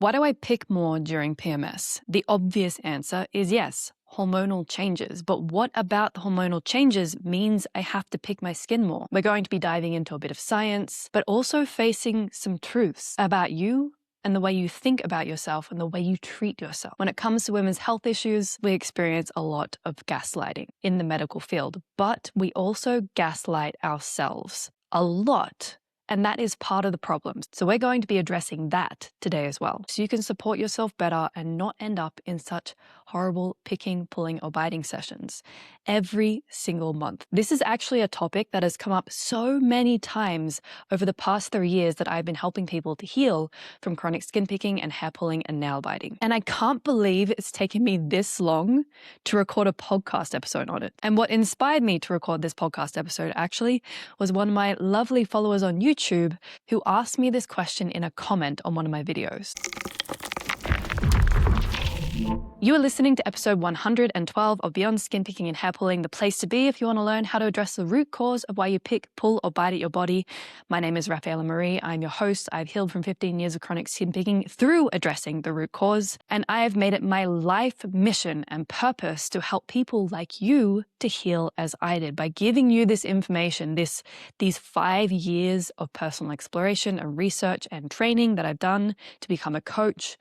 Why do I pick more during PMS? The obvious answer is yes, hormonal changes. But what about the hormonal changes means I have to pick my skin more? We're going to be diving into a bit of science, but also facing some truths about you and the way you think about yourself and the way you treat yourself. When it comes to women's health issues, we experience a lot of gaslighting in the medical field, but we also gaslight ourselves a lot. And that is part of the problem. So we're going to be addressing that today as well. So you can support yourself better and not end up in such horrible picking, pulling, or biting sessions every single month. This is actually a topic that has come up so many times over the past 3 years that I've been helping people to heal from chronic skin picking and hair pulling and nail biting. And I can't believe it's taken me this long to record a podcast episode on it. And what inspired me to record this podcast episode actually was one of my lovely followers on YouTube who asked me this question in a comment on one of my videos. You are listening to episode 112 of Beyond Skin Picking and Hair Pulling, the place to be if you want to learn how to address the root cause of why you pick, pull, or bite at your body. My name is Raffaela Marie. I'm your host. I've healed from 15 years of chronic skin picking through addressing the root cause, and I have made it my life mission and purpose to help people like you to heal as I did by giving you this information, these 5 years of personal exploration and research and training that I've done to become a coach.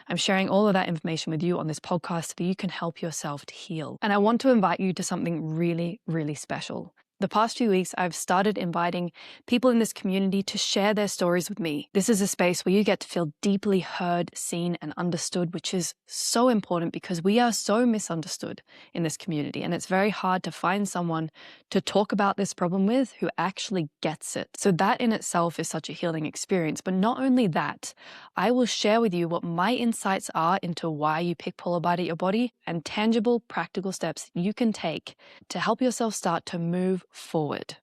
I'm sharing all of that information with you on this podcast so you can help yourself to heal. And I want to invite you to something really, really special. The past few weeks, I've started inviting people in this community to share their stories with me. This is a space where you get to feel deeply heard, seen, and understood, which is so important because we are so misunderstood in this community. And it's very hard to find someone to talk about this problem with who actually gets it. So that in itself is such a healing experience. But not only that, I will share with you what my insights are into why you pick, pull, or bite at your body and tangible, practical steps you can take to help yourself start to move forward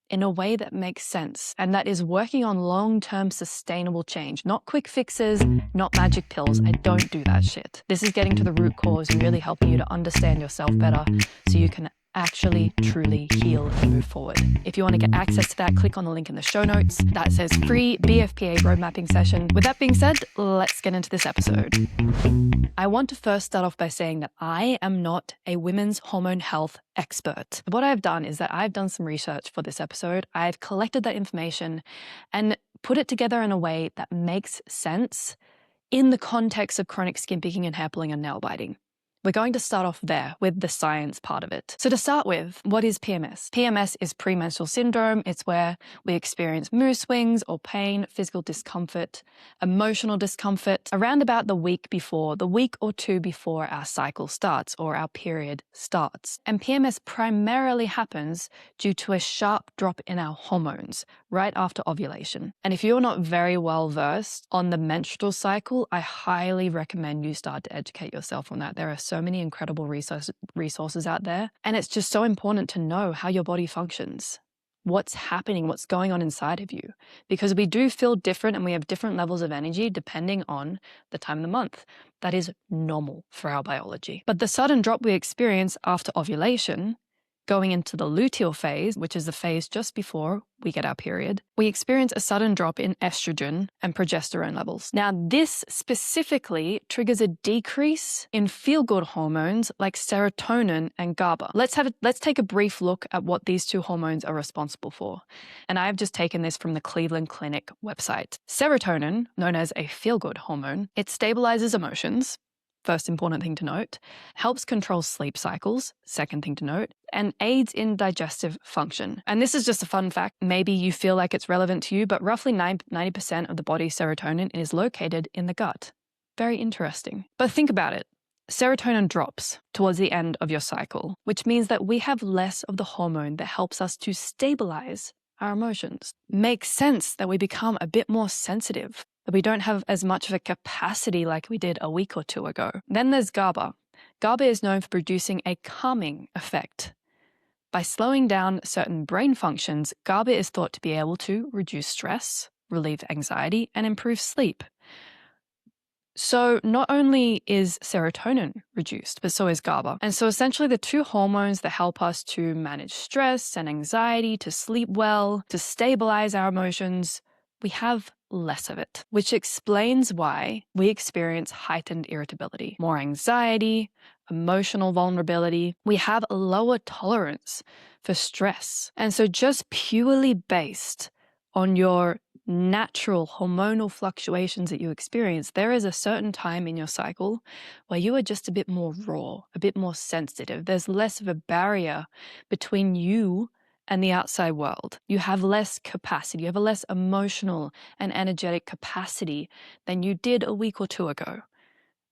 in a way that makes sense and that is working on long-term sustainable change, not quick fixes, not magic pills. I don't do that shit. This is getting to the root cause and really helping you to understand yourself better so you can actually truly heal and move forward. If you want to get access to that, click on the link in the show notes that says free BFPA road mapping session. With that being said, let's get into this episode. I want to first start off by saying that I am not a women's hormone health expert. What I've done is that I've done some research for this episode. I've collected that information and put it together in a way that makes sense in the context of chronic skin picking and hair pulling and nail biting. We're going to start off there with the science part of it. So to start with, what is PMS? PMS is premenstrual syndrome. It's where we experience mood swings or pain, physical discomfort, emotional discomfort around about the week or two before our cycle starts or our period starts. And PMS primarily happens due to a sharp drop in our hormones right after ovulation. And if you're not very well versed on the menstrual cycle, I highly recommend you start to educate yourself on that. There are so many incredible resources out there. And it's just so important to know how your body functions, what's happening, what's going on inside of you, because we do feel different and we have different levels of energy depending on the time of the month. That is normal for our biology. But the sudden drop we experience after ovulation, going into the luteal phase, which is the phase just before we get our period, we experience a sudden drop in estrogen and progesterone levels. Now, this specifically triggers a decrease in feel-good hormones like serotonin and GABA. Let's take a brief look at what these two hormones are responsible for. And I've just taken this from the Cleveland Clinic website. Serotonin, known as a feel-good hormone, it stabilizes emotions. First important thing to note, helps control sleep cycles, second thing to note, and aids in digestive function. And this is just a fun fact. Maybe you feel like it's relevant to you, but roughly 90% of the body's serotonin is located in the gut. Very interesting. But think about it. Serotonin drops towards the end of your cycle, which means that we have less of the hormone that helps us to stabilize our emotions. Makes sense that we become a bit more sensitive, that we don't have as much of a capacity like we did a week or two ago. Then there's GABA. GABA is known for producing a calming effect. By slowing down certain brain functions, GABA is thought to be able to reduce stress, relieve anxiety, and improve sleep. So not only is serotonin reduced, but so is GABA. And so essentially the two hormones that help us to manage stress and anxiety, to sleep well, to stabilize our emotions, we have less of it, which explains why we experience heightened irritability, more anxiety, emotional vulnerability. We have a lower tolerance for stress. And so just purely based on your natural hormonal fluctuations that you experience, there is a certain time in your cycle where you are just a bit more raw, a bit more sensitive. There's less of a barrier between you and the outside world. You have less capacity, you have a less emotional and energetic capacity than you did a week or two ago.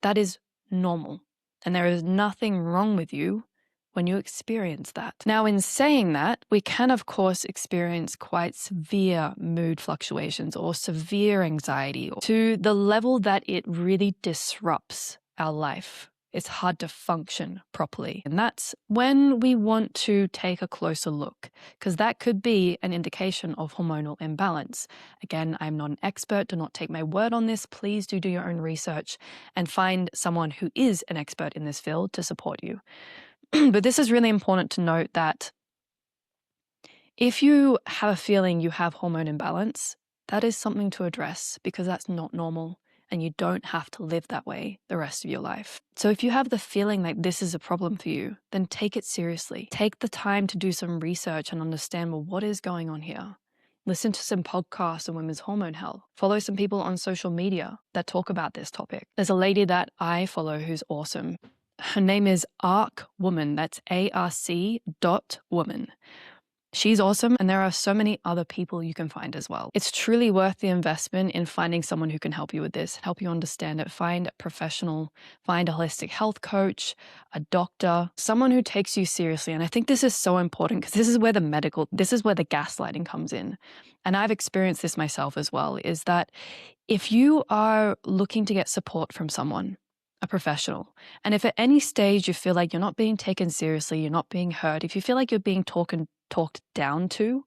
That is normal. And there is nothing wrong with you when you experience that. Now, in saying that, we can, of course, experience quite severe mood fluctuations or severe anxiety to the level that it really disrupts our life. It's hard to function properly. And that's when we want to take a closer look, because that could be an indication of hormonal imbalance. Again, I'm not an expert. Do not take my word on this. Please do your own research and find someone who is an expert in this field to support you. But this is really important to note that if you have a feeling you have hormone imbalance, that is something to address because that's not normal. And you don't have to live that way the rest of your life. So if you have the feeling like this is a problem for you, then take it seriously. Take the time to do some research and understand, well, what is going on here? Listen to some podcasts on women's hormone health. Follow some people on social media that talk about this topic. There's a lady that I follow who's awesome. Her name is Arc Woman. That's ARC.woman. She's awesome, and there are so many other people you can find as well. It's truly worth the investment in finding someone who can help you with this, help you understand it. Find a professional, find a holistic health coach, a doctor, someone who takes you seriously. And I think this is so important because this is where the gaslighting comes in. And I've experienced this myself as well, is that if you are looking to get support from someone, a professional, and if at any stage you feel like you're not being taken seriously, you're not being heard, if you feel like you're being talked down to,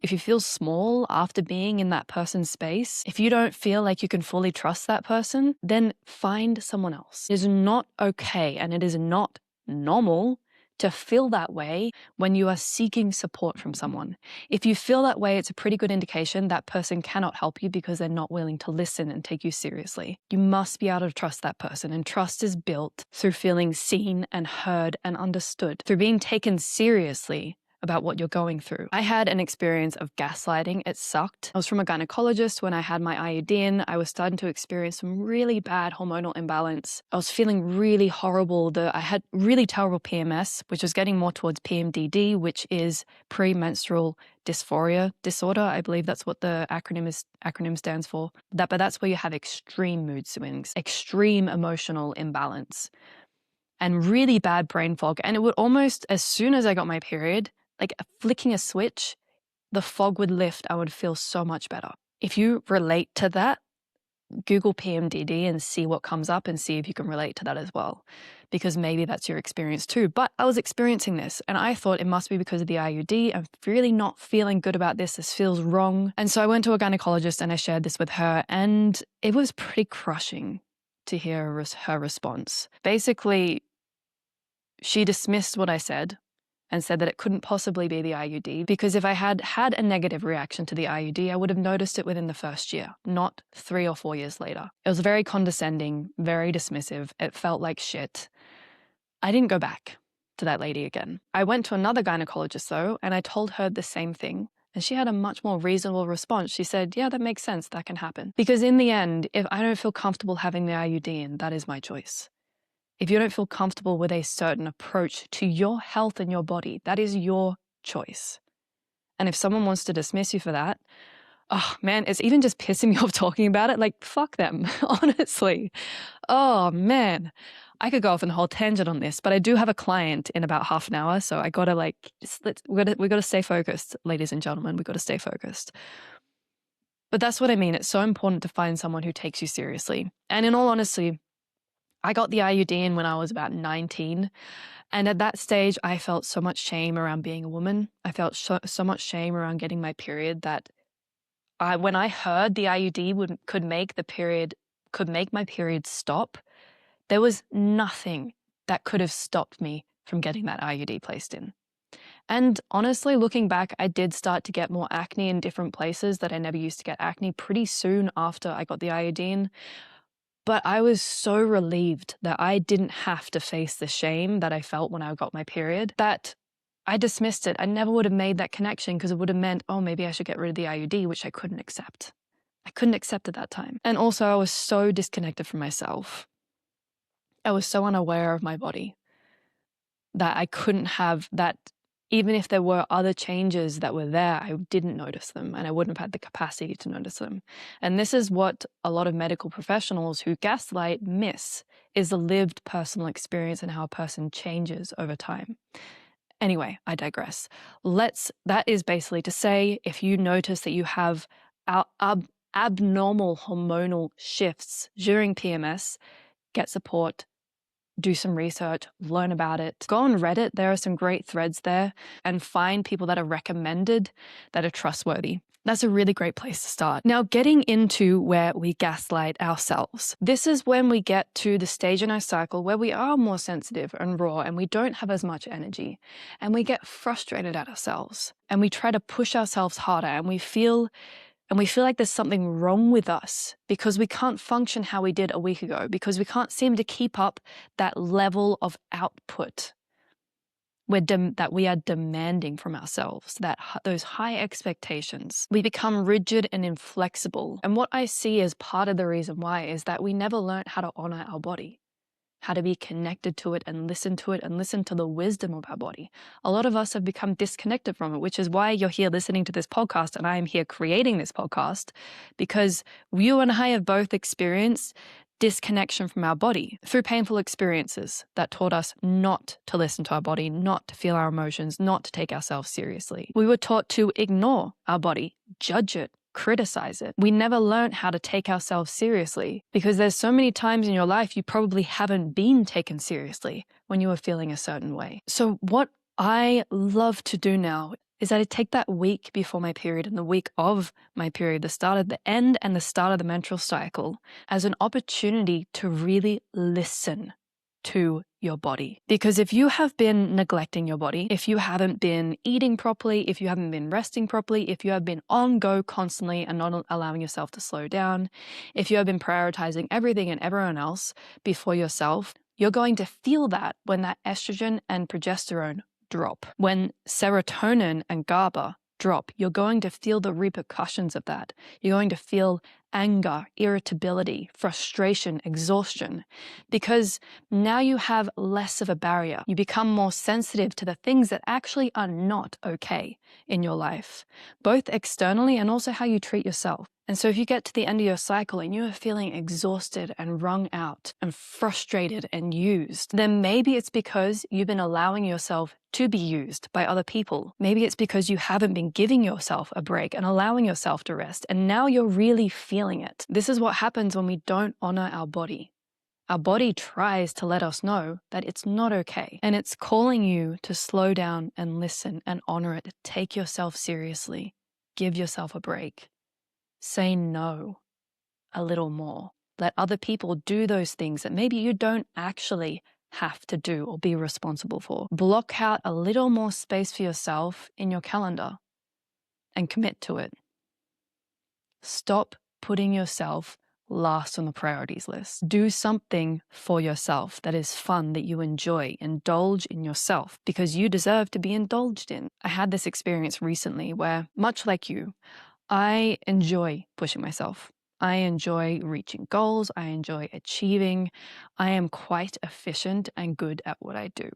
if you feel small after being in that person's space, if you don't feel like you can fully trust that person, then find someone else. It is not okay and it is not normal to feel that way when you are seeking support from someone. If you feel that way, it's a pretty good indication that person cannot help you because they're not willing to listen and take you seriously. You must be able to trust that person, and trust is built through feeling seen and heard and understood, through being taken seriously about what you're going through. I had an experience of gaslighting. It sucked. I was from a gynecologist when I had my IUD in. I was starting to experience some really bad hormonal imbalance. I was feeling really horrible. I had really terrible PMS, which was getting more towards PMDD, which is premenstrual dysphoria disorder. I believe that's what the acronym stands for. But that's where you have extreme mood swings, extreme emotional imbalance, and really bad brain fog. And it would almost, as soon as I got my period, like flicking a switch, the fog would lift. I would feel so much better. If you relate to that, Google PMDD and see what comes up and see if you can relate to that as well, because maybe that's your experience too. But I was experiencing this and I thought it must be because of the IUD. I'm really not feeling good about this. This feels wrong. And so I went to a gynecologist and I shared this with her, and it was pretty crushing to hear her response. Basically, she dismissed what I said and said that it couldn't possibly be the IUD, because if I had had a negative reaction to the IUD, I would have noticed it within the first year, not 3 or 4 years later. It was very condescending, very dismissive. It felt like shit. I didn't go back to that lady again. I went to another gynecologist though, and I told her the same thing. And she had a much more reasonable response. She said, yeah, that makes sense. That can happen. Because in the end, if I don't feel comfortable having the IUD in, that is my choice. If you don't feel comfortable with a certain approach to your health and your body, that is your choice. And if someone wants to dismiss you for that, oh man, it's even just pissing me off talking about it. Like, fuck them, honestly. Oh man, I could go off on a whole tangent on this, but I do have a client in about half an hour. So I gotta we gotta stay focused, ladies and gentlemen, we gotta stay focused. But that's what I mean. It's so important to find someone who takes you seriously. And in all honesty, I got the IUD in when I was about 19. And at that stage, I felt so much shame around being a woman. I felt so much shame around getting my period that when I heard the IUD could make my period stop, there was nothing that could have stopped me from getting that IUD placed in. And honestly, looking back, I did start to get more acne in different places that I never used to get acne pretty soon after I got the iodine. But I was so relieved that I didn't have to face the shame that I felt when I got my period, that I dismissed it. I never would have made that connection because it would have meant, oh, maybe I should get rid of the IUD, which I couldn't accept. I couldn't accept at that time. And also, I was so disconnected from myself. I was so unaware of my body that I couldn't have that. Even if there were other changes that were there, I didn't notice them and I wouldn't have had the capacity to notice them. And this is what a lot of medical professionals who gaslight miss, is the lived personal experience and how a person changes over time. Anyway, I digress. That is basically to say, if you notice that you have abnormal hormonal shifts during PMS, get support. Do some research, learn about it. Go on Reddit, there are some great threads there, and find people that are recommended, that are trustworthy. That's a really great place to start. Now, getting into where we gaslight ourselves. This is when we get to the stage in our cycle where we are more sensitive and raw and we don't have as much energy and we get frustrated at ourselves and we try to push ourselves harder and we feel like there's something wrong with us because we can't function how we did a week ago, because we can't seem to keep up that level of output that we are demanding from ourselves, those high expectations. We become rigid and inflexible. And what I see as part of the reason why is that we never learned how to honor our body, how to be connected to it and listen to the wisdom of our body. A lot of us have become disconnected from it, which is why you're here listening to this podcast and I am here creating this podcast, because you and I have both experienced disconnection from our body through painful experiences that taught us not to listen to our body, not to feel our emotions, not to take ourselves seriously. We were taught to ignore our body, judge it, criticize it. We never learned how to take ourselves seriously, because there's so many times in your life you probably haven't been taken seriously when you were feeling a certain way. So what I love to do now is that I take that week before my period and the week of my period, the end and the start of the menstrual cycle, as an opportunity to really listen to your body. Because if you have been neglecting your body, if you haven't been eating properly, if you haven't been resting properly, if you have been on go constantly and not allowing yourself to slow down, if you have been prioritizing everything and everyone else before yourself, you're going to feel that when that estrogen and progesterone drop. When serotonin and GABA drop, you're going to feel the repercussions of that. You're going to feel anger, irritability, frustration, exhaustion, because now you have less of a barrier. You become more sensitive to the things that actually are not okay in your life, both externally and also how you treat yourself. And so if you get to the end of your cycle and you are feeling exhausted and wrung out and frustrated and used, then maybe it's because you've been allowing yourself to be used by other people. Maybe it's because you haven't been giving yourself a break and allowing yourself to rest, and now you're really feeling it. This is what happens when we don't honor our body. Our body tries to let us know that it's not okay, and it's calling you to slow down and listen and honor it. Take yourself seriously. Give yourself a break. Say no a little more. Let other people do those things that maybe you don't actually have to do or be responsible for. Block out a little more space for yourself in your calendar and commit to it. Stop putting yourself last on the priorities list. Do something for yourself that is fun, that you enjoy. Indulge in yourself because you deserve to be indulged in. I had this experience recently where, much like you, I enjoy pushing myself. I enjoy reaching goals. I enjoy achieving. I am quite efficient and good at what I do.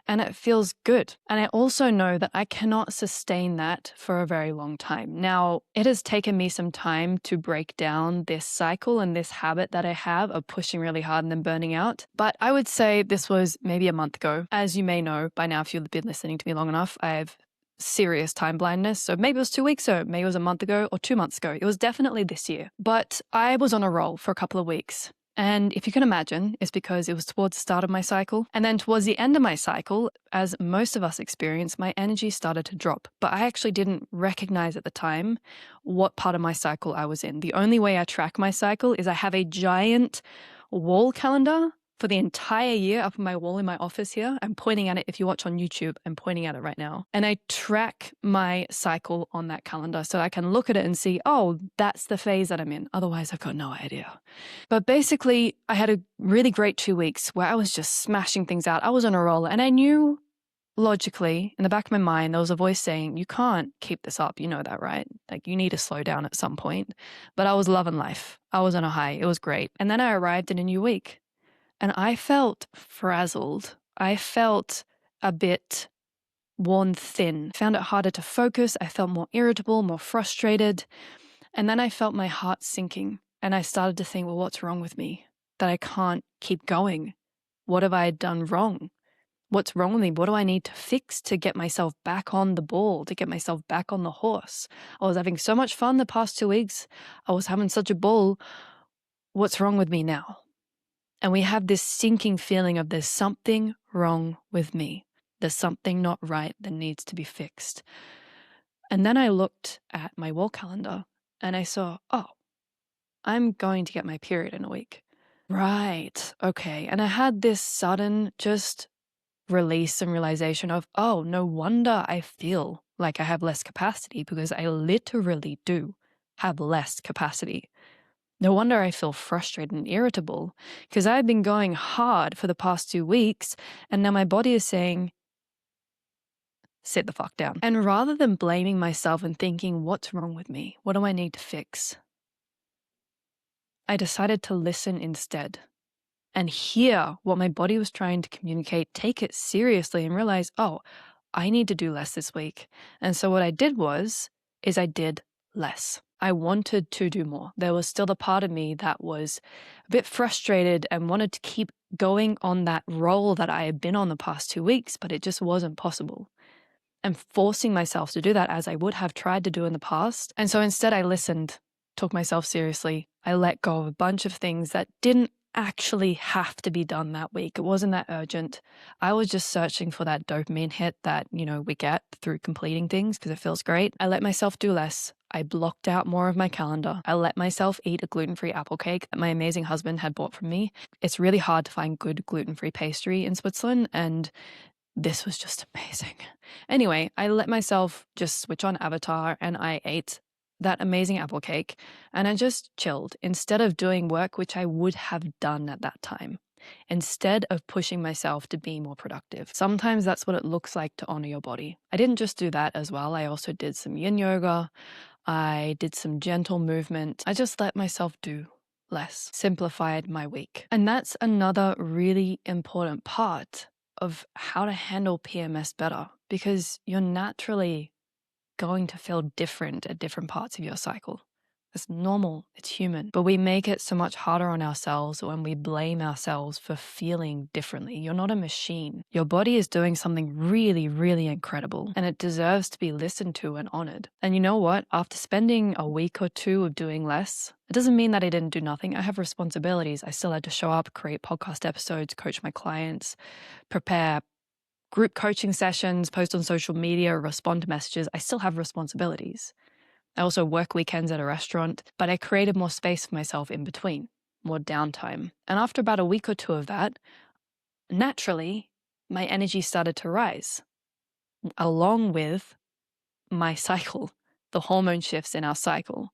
And it feels good. And I also know that I cannot sustain that for a very long time. Now, it has taken me some time to break down this cycle and this habit that I have of pushing really hard and then burning out. But I would say this was maybe a month ago. As you may know by now, if you've been listening to me long enough, I've serious time blindness. So maybe it was 2 weeks ago, maybe it was a month ago or 2 months ago. It was definitely this year. But I was on a roll for a couple of weeks. And if you can imagine, it's because it was towards the start of my cycle. And then towards the end of my cycle, as most of us experience, my energy started to drop. But I actually didn't recognize at the time what part of my cycle I was in. The only way I track my cycle is I have a giant wall calendar for the entire year up on my wall in my office here. I'm pointing at it. If you watch on YouTube, I'm pointing at it right now. And I track my cycle on that calendar so I can look at it and see, oh, that's the phase that I'm in. Otherwise, I've got no idea. But basically, I had a really great 2 weeks where I was just smashing things out. I was on a roll, and I knew logically in the back of my mind, there was a voice saying, you can't keep this up. You know that, right? Like, you need to slow down at some point. But I was loving life. I was on a high. It was great. And then I arrived in a new week. And I felt frazzled. I felt a bit worn thin. Found it harder to focus. I felt more irritable, more frustrated. And then I felt my heart sinking. And I started to think, well, what's wrong with me? That I can't keep going? What have I done wrong? What's wrong with me? What do I need to fix to get myself back on the ball, to get myself back on the horse? I was having so much fun the past 2 weeks. I was having such a ball. What's wrong with me now? And we have this sinking feeling of there's something wrong with me. There's something not right that needs to be fixed. And then I looked at my wall calendar and I saw, oh, I'm going to get my period in a week. Right, okay. And I had this sudden just release and realization of, oh, no wonder I feel like I have less capacity, because I literally do have less capacity. No wonder I feel frustrated and irritable, because I've been going hard for the past 2 weeks, and now my body is saying, sit the fuck down. And rather than blaming myself and thinking, what's wrong with me? What do I need to fix? I decided to listen instead and hear what my body was trying to communicate, take it seriously, and realize, oh, I need to do less this week. And so what I did is I did less. I wanted to do more. There was still a part of me that was a bit frustrated and wanted to keep going on that roll that I had been on the past 2 weeks, but it just wasn't possible. And forcing myself to do that as I would have tried to do in the past. And so instead I listened, took myself seriously. I let go of a bunch of things that didn't actually have to be done that week. It wasn't that urgent. I was just searching for that dopamine hit that, we get through completing things because it feels great. I let myself do less. I blocked out more of my calendar. I let myself eat a gluten-free apple cake that my amazing husband had bought from me. It's really hard to find good gluten-free pastry in Switzerland, and this was just amazing. Anyway, I let myself just switch on Avatar and I ate that amazing apple cake, and I just chilled instead of doing work which I would have done at that time, instead of pushing myself to be more productive. Sometimes that's what it looks like to honor your body. I didn't just do that as well. I also did some yin yoga. I did some gentle movement. I just let myself do less, simplified my week. And that's another really important part of how to handle PMS better, because you're naturally going to feel different at different parts of your cycle. It's normal, it's human, but we make it so much harder on ourselves when we blame ourselves for feeling differently. You're not a machine. Your body is doing something really, really incredible, and it deserves to be listened to and honored. And you know what? After spending a week or two of doing less, it doesn't mean that I didn't do nothing. I have responsibilities. I still had to show up, create podcast episodes, coach my clients, prepare group coaching sessions, post on social media, respond to messages. I still have responsibilities. I also work weekends at a restaurant, but I created more space for myself in between, more downtime. And after about a week or two of that, naturally, my energy started to rise, along with my cycle, the hormone shifts in our cycle.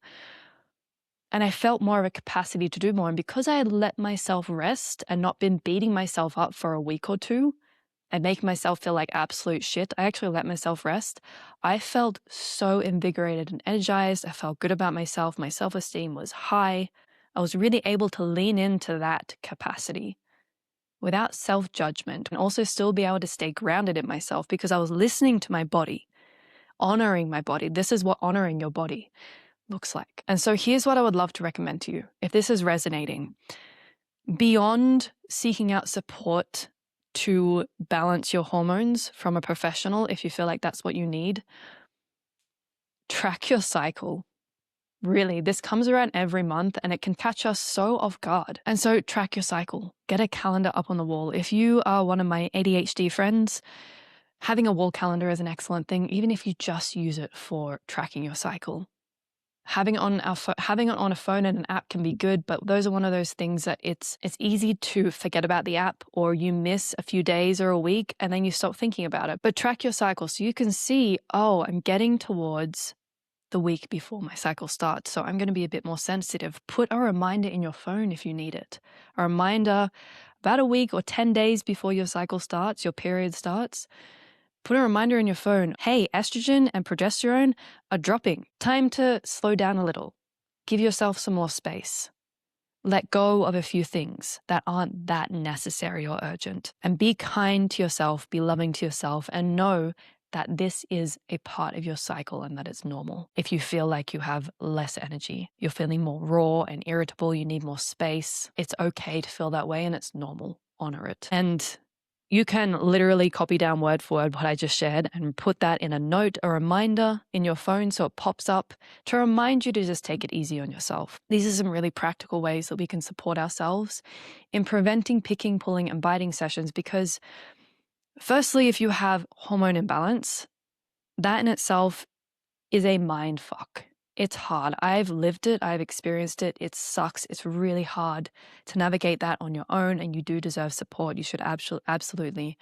And I felt more of a capacity to do more. And because I had let myself rest and not been beating myself up for a week or two, and make myself feel like absolute shit, I actually let myself rest. I felt so invigorated and energized. I felt good about myself. My self-esteem was high. I was really able to lean into that capacity without self-judgment, and also still be able to stay grounded in myself because I was listening to my body, honoring my body. This is what honoring your body looks like. And so here's what I would love to recommend to you. If this is resonating, beyond seeking out support to balance your hormones from a professional, if you feel like that's what you need, track your cycle. Really, this comes around every month and it can catch us so off guard. And so track your cycle. Get a calendar up on the wall. If you are one of my ADHD friends, having a wall calendar is an excellent thing, even if you just use it for tracking your cycle. Having it on a phone and an app can be good, but those are one of those things that it's easy to forget about the app, or you miss a few days or a week and then you stop thinking about it. But track your cycle so you can see, oh, I'm getting towards the week before my cycle starts, so I'm going to be a bit more sensitive. Put a reminder in your phone if you need it. A reminder about a week or 10 days before your cycle starts, your period starts. Put a reminder in your phone. Hey, estrogen and progesterone are dropping. Time to slow down a little. Give yourself some more space. Let go of a few things that aren't that necessary or urgent. And be kind to yourself, be loving to yourself, and know that this is a part of your cycle and that it's normal. If you feel like you have less energy, you're feeling more raw and irritable, you need more space, it's okay to feel that way and it's normal. Honor it. And you can literally copy down word for word what I just shared and put that in a note, a reminder in your phone so it pops up to remind you to just take it easy on yourself. These are some really practical ways that we can support ourselves in preventing picking, pulling, and biting sessions, because firstly, if you have hormone imbalance, that in itself is a mind fuck. It's hard. I've lived it. I've experienced it. It sucks. It's really hard to navigate that on your own, and you do deserve support. You should absolutely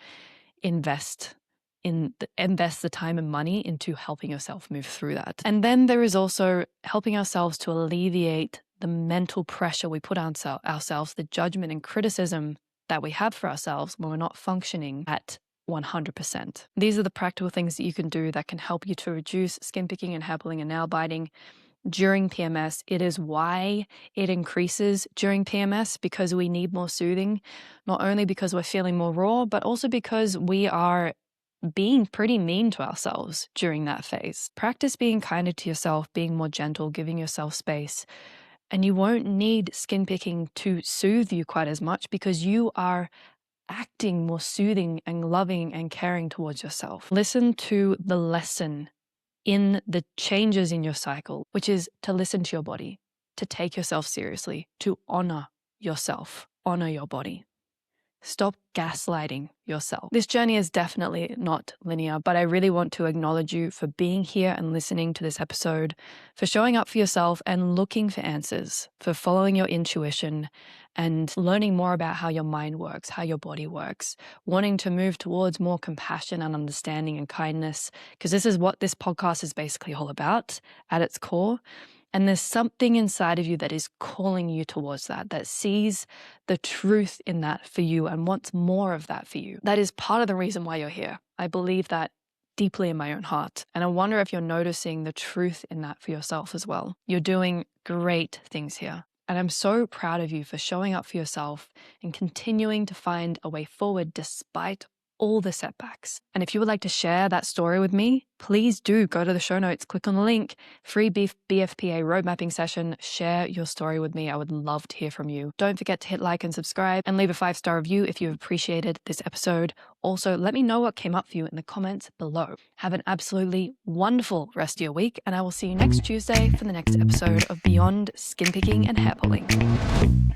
invest the time and money into helping yourself move through that. And then there is also helping ourselves to alleviate the mental pressure we put on ourselves, the judgment and criticism that we have for ourselves when we're not functioning at 100%. These are the practical things that you can do that can help you to reduce skin picking and hair pulling and nail biting during PMS. It is why it increases during PMS, because we need more soothing, not only because we're feeling more raw, but also because we are being pretty mean to ourselves during that phase. Practice being kinder to yourself, being more gentle, giving yourself space, and you won't need skin picking to soothe you quite as much because you are acting more soothing and loving and caring towards yourself. Listen to the lesson in the changes in your cycle, which is to listen to your body, to take yourself seriously, to honor yourself, honor your body. Stop gaslighting yourself. This journey is definitely not linear, but I really want to acknowledge you for being here and listening to this episode, for showing up for yourself and looking for answers, for following your intuition and learning more about how your mind works, how your body works, wanting to move towards more compassion and understanding and kindness, because this is what this podcast is basically all about at its core. And there's something inside of you that is calling you towards that sees the truth in that for you and wants more of that for you. That is part of the reason why you're here. I believe that deeply in my own heart. And I wonder if you're noticing the truth in that for yourself as well. You're doing great things here. And I'm so proud of you for showing up for yourself and continuing to find a way forward despite all the setbacks. And if you would like to share that story with me, please do go to the show notes, click on the link, free BFPA road mapping session, share your story with me. I would love to hear from you. Don't forget to hit like and subscribe and leave a 5-star review if you've appreciated this episode. Also, let me know what came up for you in the comments below. Have an absolutely wonderful rest of your week, and I will see you next Tuesday for the next episode of Beyond Skin Picking and Hair Pulling.